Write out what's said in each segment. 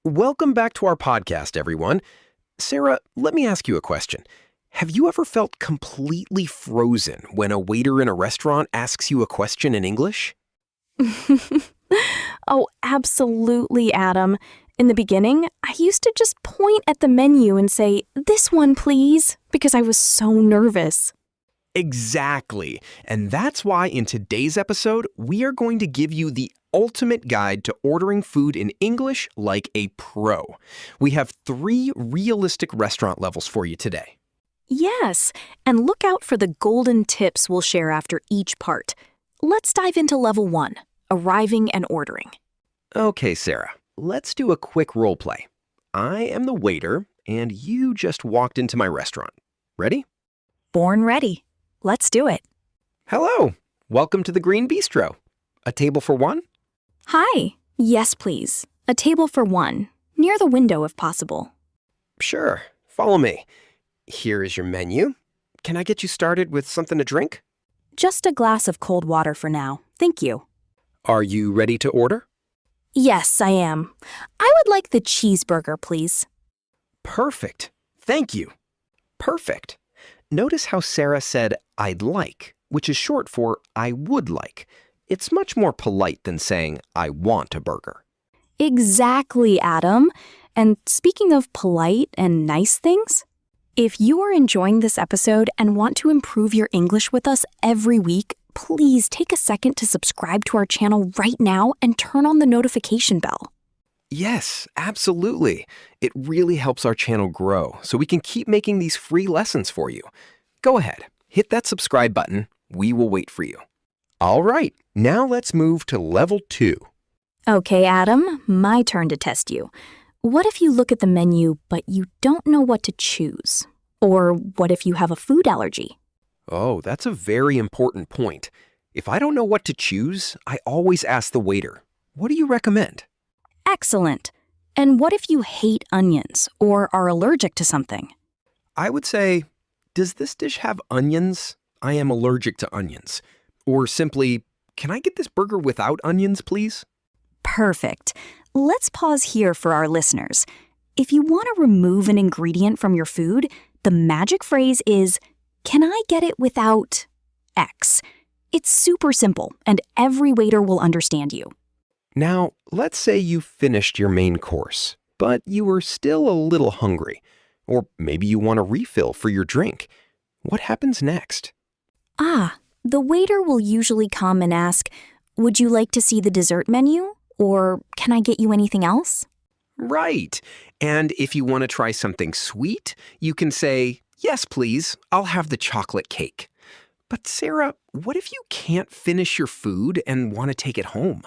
Welcome back to our podcast, everyone. Sarah, let me ask you a question. Have you ever felt completely frozen when a waiter in a restaurant asks you a question in English? Oh, absolutely, Adam. In the beginning, I used to just point at the menu and say, "This one, please," because I was so nervous. Exactly. And that's why in today's episode, we are going to give you the ultimate guide to ordering food in English like a pro. We have 3 realistic restaurant levels for you today. Yes, and look out for the golden tips we'll share after each part. Let's dive into level 1, arriving and ordering. Okay, Sarah, let's do a quick role play. I am the waiter, and you just walked into my restaurant. Ready? Born ready. Let's do it. Hello. Welcome to the Green Bistro. A table for one? Hi. Yes, please. A table for 1, near the window if possible. Sure. Follow me. Here is your menu. Can I get you started with something to drink? Just a glass of cold water for now. Thank you. Are you ready to order? Yes, I am. I would like the cheeseburger, please. Perfect. Thank you. Perfect. Notice how Sarah said, "I'd like," which is short for "I would like." It's much more polite than saying, "I want a burger." Exactly, Adam. And speaking of polite and nice things, if you are enjoying this episode and want to improve your English with us every week, please take a second to subscribe to our channel right now and turn on the notification bell. Yes, absolutely. It really helps our channel grow so we can keep making these free lessons for you. Go ahead, hit that subscribe button. We will wait for you. All right, now let's move to level 2. Okay, Adam, my turn to test you. What if you look at the menu but you don't know what to choose? Or what if you have a food allergy? Oh, that's a very important point. If I don't know what to choose, I always ask the waiter, "What do you recommend?" Excellent. And what if you hate onions or are allergic to something? I would say, "Does this dish have onions? I am allergic to onions." Or simply, "Can I get this burger without onions, please?" Perfect. Let's pause here for our listeners. If you want to remove an ingredient from your food, the magic phrase is, "Can I get it without X?" It's super simple, and every waiter will understand you. Now, let's say you finished your main course, but you were still a little hungry. Or maybe you want a refill for your drink. What happens next? The waiter will usually come and ask, "Would you like to see the dessert menu?" Or, "Can I get you anything else?" Right. And if you want to try something sweet, you can say, "Yes, please. I'll have the chocolate cake." But Sarah, what if you can't finish your food and want to take it home?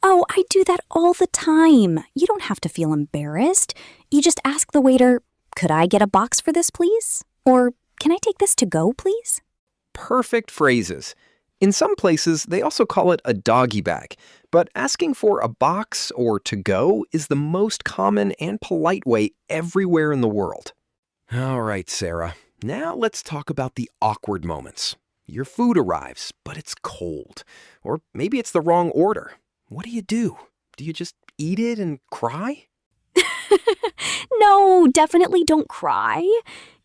Oh, I do that all the time. You don't have to feel embarrassed. You just ask the waiter, "Could I get a box for this, please?" Or, "Can I take this to go, please?" Perfect phrases. In some places, they also call it a doggy bag, but asking for a box or to go is the most common and polite way everywhere in the world. All right, Sarah. Now let's talk about the awkward moments. Your food arrives, but it's cold. Or maybe it's the wrong order. What do? Do you just eat it and cry? No, definitely don't cry.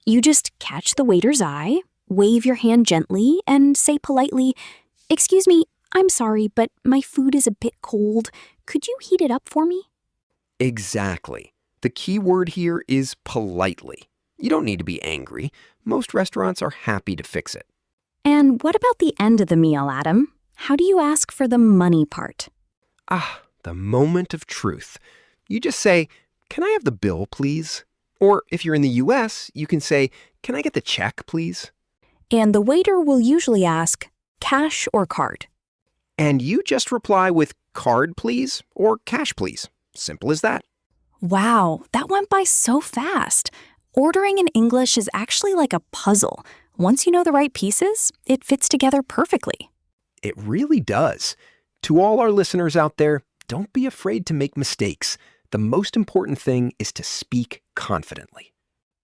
You just catch the waiter's eye, wave your hand gently, and say politely, "Excuse me, I'm sorry, but my food is a bit cold. Could you heat it up for me?" Exactly. The key word here is politely. You don't need to be angry. Most restaurants are happy to fix it. And what about the end of the meal, Adam? How do you ask for the money part? The moment of truth. You just say, "Can I have the bill, please?" Or if you're in the US, you can say, "Can I get the check, please?" And the waiter will usually ask, "Cash or card?" And you just reply with "Card, please," or "Cash, please." Simple as that. Wow, that went by so fast. Ordering in English is actually like a puzzle. Once you know the right pieces, it fits together perfectly. It really does. To all our listeners out there, don't be afraid to make mistakes. The most important thing is to speak confidently.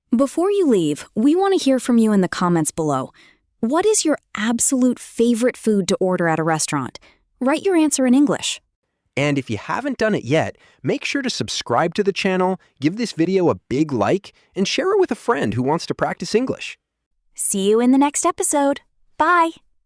Before you leave, we want to hear from you in the comments below. What is your absolute favorite food to order at a restaurant? Write your answer in English. And if you haven't done it yet, make sure to subscribe to the channel, give this video a big like, and share it with a friend who wants to practice English. See you in the next episode. Bye.